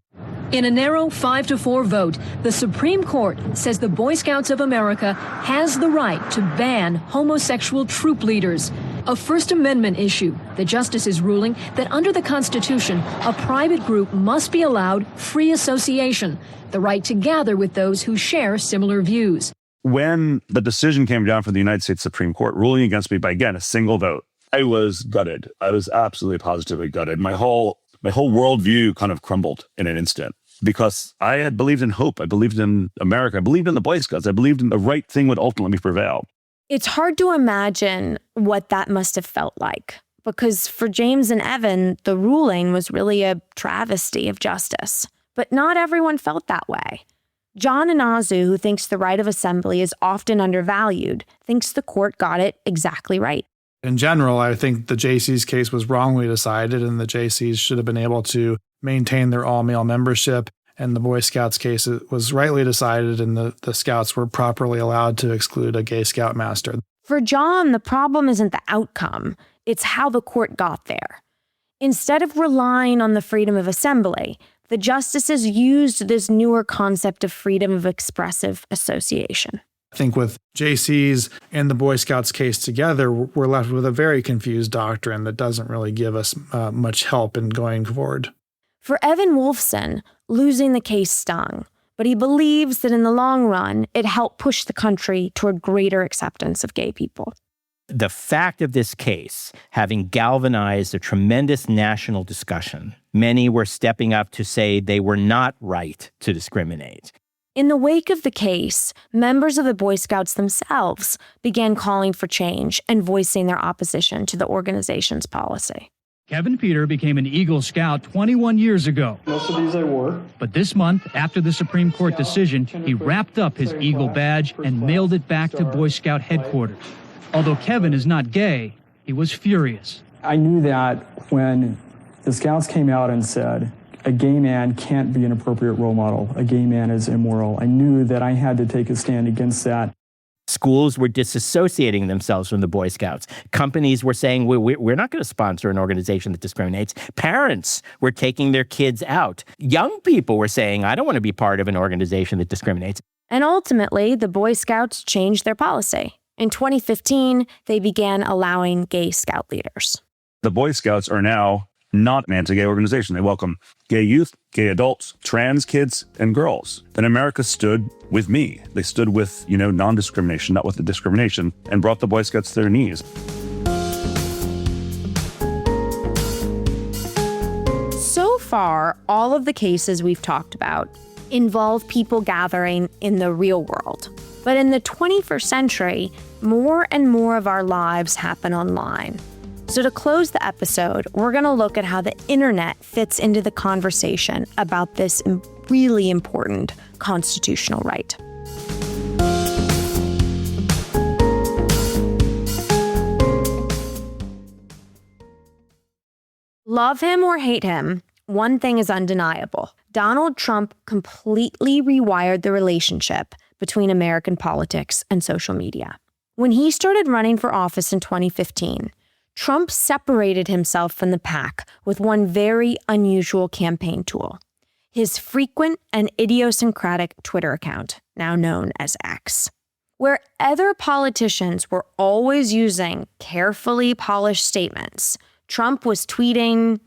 In a narrow 5-4 vote, the Supreme Court says the Boy Scouts of America has the right to ban homosexual troop leaders. A First Amendment issue. The justices ruling that under the Constitution, a private group must be allowed free association, the right to gather with those who share similar views. When the decision came down from the United States Supreme Court, ruling against me by, again, a single vote, I was gutted. I was absolutely positively gutted. My whole worldview kind of crumbled in an instant because I had believed in hope. I believed in America. I believed in the Boy Scouts. I believed in the right thing would ultimately prevail. It's hard to imagine what that must have felt like, because for James and Evan, the ruling was really a travesty of justice. But not everyone felt that way. John Inazu, who thinks the right of assembly is often undervalued, thinks the court got it exactly right. In general, I think the Jaycees case was wrongly decided, and the Jaycees should have been able to maintain their all-male membership. And the Boy Scouts case was rightly decided, and the Scouts were properly allowed to exclude a gay scoutmaster. For John, the problem isn't the outcome. It's how the court got there. Instead of relying on the freedom of assembly, the justices used this newer concept of freedom of expressive association. I think with Jaycees and the Boy Scouts case together, we're left with a very confused doctrine that doesn't really give us much help in going forward. For Evan Wolfson, losing the case stung, but he believes that in the long run, it helped push the country toward greater acceptance of gay people. The fact of this case, having galvanized a tremendous national discussion, many were stepping up to say they were not right to discriminate. In the wake of the case, members of the Boy Scouts themselves began calling for change and voicing their opposition to the organization's policy. Kevin Peter became an Eagle Scout 21 years ago. Most of these I wore. But this month, after the Supreme Court decision, he wrapped up his Eagle badge and mailed it back to Boy Scout headquarters. Although Kevin is not gay, he was furious. I knew that when the Scouts came out and said, a gay man can't be an appropriate role model. A gay man is immoral. I knew that I had to take a stand against that. Schools were disassociating themselves from the Boy Scouts. Companies were saying, we're not going to sponsor an organization that discriminates. Parents were taking their kids out. Young people were saying, I don't want to be part of an organization that discriminates. And ultimately, the Boy Scouts changed their policy. In 2015, they began allowing gay scout leaders. The Boy Scouts are now not an anti-gay organization. They welcome gay youth, gay adults, trans kids, and girls. Then America stood with me. They stood with, non-discrimination, not with the discrimination, and brought the Boy Scouts to their knees. So far, all of the cases we've talked about involve people gathering in the real world. But in the 21st century, more and more of our lives happen online. So to close the episode, we're going to look at how the internet fits into the conversation about this really important constitutional right. Love him or hate him, one thing is undeniable. Donald Trump completely rewired the relationship between American politics and social media. When he started running for office in 2015, Trump separated himself from the pack with one very unusual campaign tool: his frequent and idiosyncratic Twitter account, now known as X. Where other politicians were always using carefully polished statements, Trump was tweeting,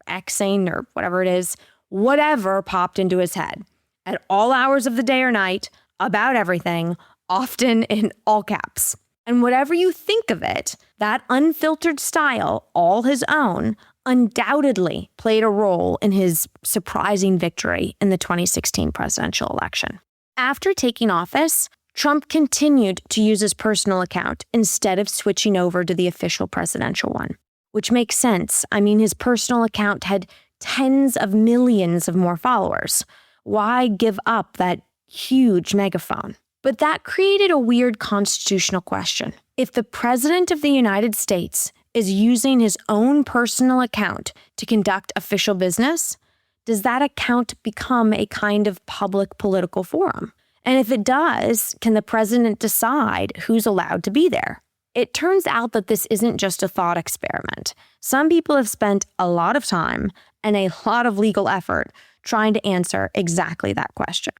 Xing, or whatever it is, whatever popped into his head at all hours of the day or night, about everything, often in all caps. And whatever you think of it, that unfiltered style, all his own, undoubtedly played a role in his surprising victory in the 2016 presidential election. After taking office, Trump continued to use his personal account instead of switching over to the official presidential one, which makes sense. I mean, his personal account had tens of millions of more followers. Why give up that huge megaphone? But that created a weird constitutional question. If the President of the United States is using his own personal account to conduct official business, does that account become a kind of public political forum? And if it does, can the president decide who's allowed to be there? It turns out that this isn't just a thought experiment. Some people have spent a lot of time and a lot of legal effort trying to answer exactly that question.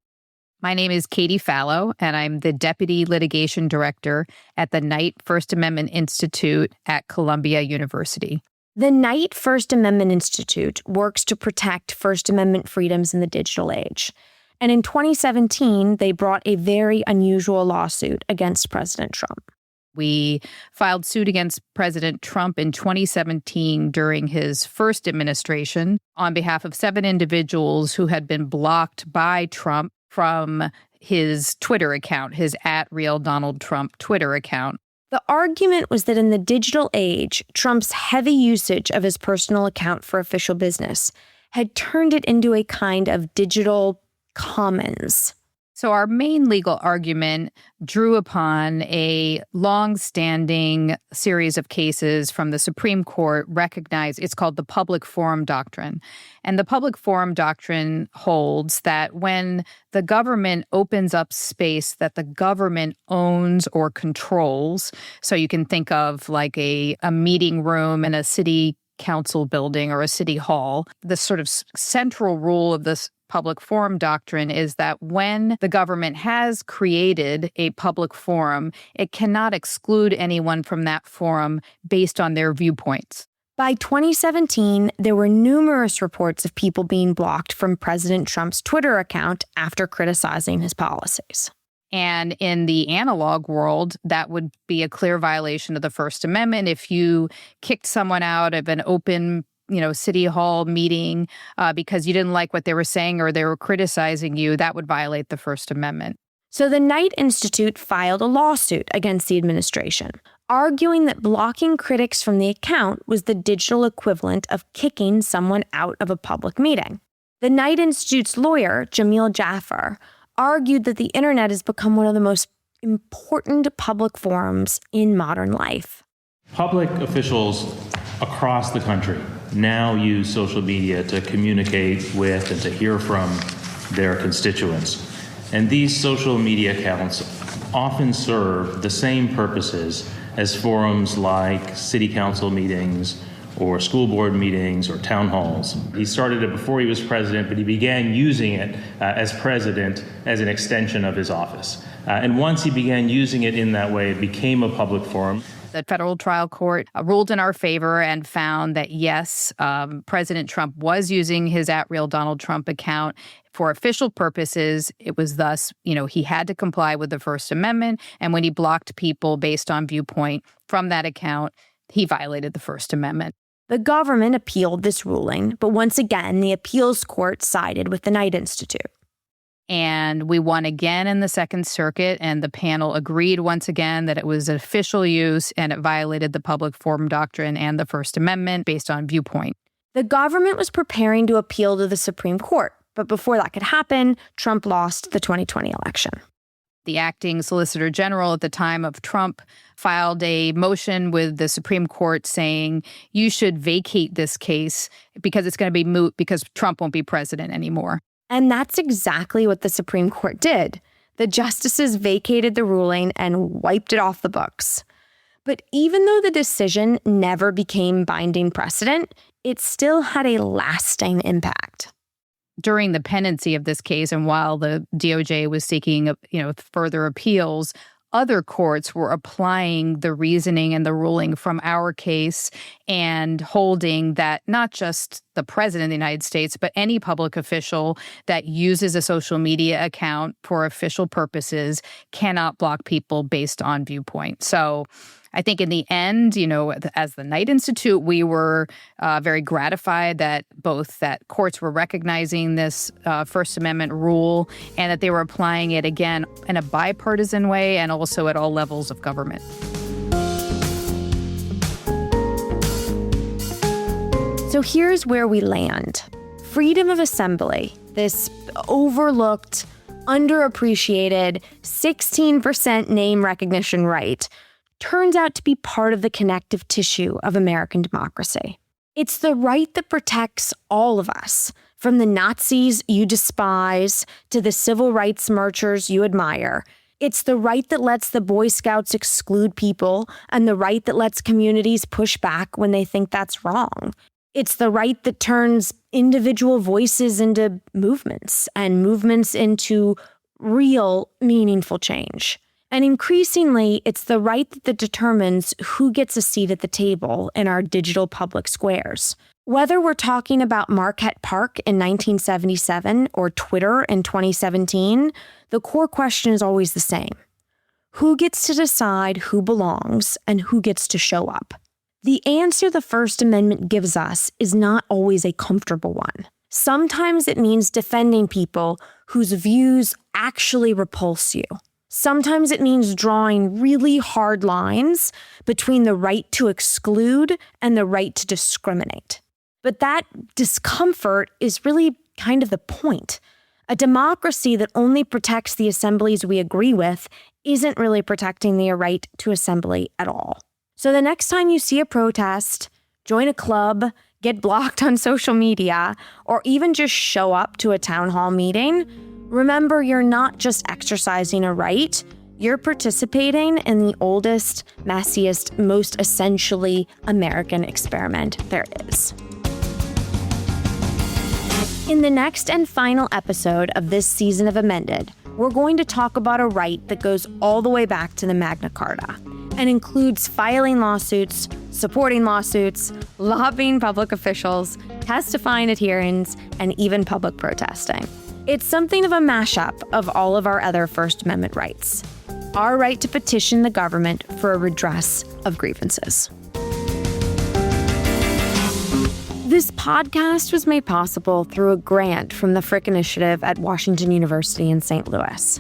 My name is Katie Fallow, and I'm the Deputy Litigation Director at the Knight First Amendment Institute at Columbia University. The Knight First Amendment Institute works to protect First Amendment freedoms in the digital age. And in 2017, they brought a very unusual lawsuit against President Trump. We filed suit against President Trump in 2017 during his first administration on behalf of 7 individuals who had been blocked by Trump from his Twitter account, his @RealDonaldTrump Twitter account. The argument was that in the digital age, Trump's heavy usage of his personal account for official business had turned it into a kind of digital commons. So our main legal argument drew upon a long-standing series of cases from the Supreme Court recognized. It's called the Public Forum Doctrine. And the Public Forum Doctrine holds that when the government opens up space that the government owns or controls, so you can think of like a meeting room in a city council building or a city hall, the sort of central rule of this Public Forum Doctrine is that when the government has created a public forum, it cannot exclude anyone from that forum based on their viewpoints. By 2017, there were numerous reports of people being blocked from President Trump's Twitter account after criticizing his policies. And in the analog world, that would be a clear violation of the First Amendment. If you kicked someone out of an open city hall meeting because you didn't like what they were saying or they were criticizing you, that would violate the First Amendment. So the Knight Institute filed a lawsuit against the administration, arguing that blocking critics from the account was the digital equivalent of kicking someone out of a public meeting. The Knight Institute's lawyer, Jamil Jaffer, argued that the internet has become one of the most important public forums in modern life. Public officials across the country now use social media to communicate with and to hear from their constituents. And these social media accounts often serve the same purposes as forums like city council meetings or school board meetings or town halls. He started it before he was president, but he began using it as president as an extension of his office. And once he began using it in that way, it became a public forum. The federal trial court ruled in our favor and found that, yes, President Trump was using his @Real Donald Trump account for official purposes. It was thus, he had to comply with the First Amendment. And when he blocked people based on viewpoint from that account, he violated the First Amendment. The government appealed this ruling, but once again, the appeals court sided with the Knight Institute. And we won again in the Second Circuit, and the panel agreed once again that it was official use and it violated the public forum doctrine and the First Amendment based on viewpoint. The government was preparing to appeal to the Supreme Court, but before that could happen, Trump lost the 2020 election. The acting Solicitor General at the time of Trump filed a motion with the Supreme Court saying you should vacate this case because it's going to be moot because Trump won't be president anymore. And that's exactly what the Supreme Court did. The justices vacated the ruling and wiped it off the books. But even though the decision never became binding precedent, it still had a lasting impact. During the pendency of this case, and while the DOJ was seeking, further appeals, other courts were applying the reasoning and the ruling from our case and holding that not just the president of the United States, but any public official that uses a social media account for official purposes cannot block people based on viewpoint. So I think in the end, as the Knight Institute, we were very gratified that courts were recognizing this First Amendment rule and that they were applying it again in a bipartisan way and also at all levels of government. So here's where we land. Freedom of assembly, this overlooked, underappreciated 16% name recognition right, turns out to be part of the connective tissue of American democracy. It's the right that protects all of us, from the Nazis you despise to the civil rights marchers you admire. It's the right that lets the Boy Scouts exclude people and the right that lets communities push back when they think that's wrong. It's the right that turns individual voices into movements and movements into real, meaningful change. And increasingly, it's the right that determines who gets a seat at the table in our digital public squares. Whether we're talking about Marquette Park in 1977 or Twitter in 2017, the core question is always the same. Who gets to decide who belongs and who gets to show up? The answer the First Amendment gives us is not always a comfortable one. Sometimes it means defending people whose views actually repulse you. Sometimes it means drawing really hard lines between the right to exclude and the right to discriminate. But that discomfort is really kind of the point. A democracy that only protects the assemblies we agree with isn't really protecting the right to assembly at all. So the next time you see a protest, join a club, get blocked on social media, or even just show up to a town hall meeting, remember, you're not just exercising a right, you're participating in the oldest, messiest, most essentially American experiment there is. In the next and final episode of this season of Amended, we're going to talk about a right that goes all the way back to the Magna Carta and includes filing lawsuits, supporting lawsuits, lobbying public officials, testifying adherents, and even public protesting. It's something of a mashup of all of our other First Amendment rights. Our right to petition the government for a redress of grievances. This podcast was made possible through a grant from the Frick Initiative at Washington University in St. Louis.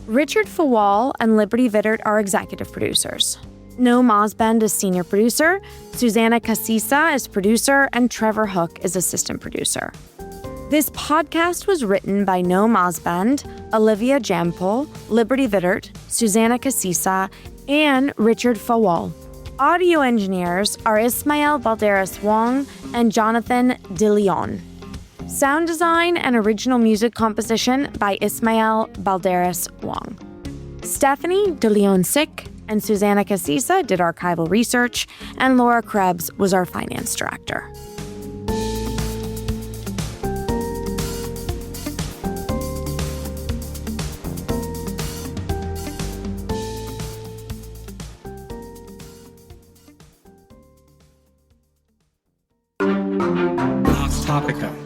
Richard Fawal and Liberty Vittert are executive producers. Noam Osband is senior producer, Susanna Casisa is producer, and Trevor Hook is assistant producer. This podcast was written by Noam Osband, Olivia Jampol, Liberty Vittert, Susanna Casisa, and Richard Fawal. Audio engineers are Ismael Balderas Wong and Jonathan De Leon. Sound design and original music composition by Ismael Balderas Wong. Stephanie De Leon Sick, And Susanna Casisa did archival research, and Laura Krebs was our finance director. Topica.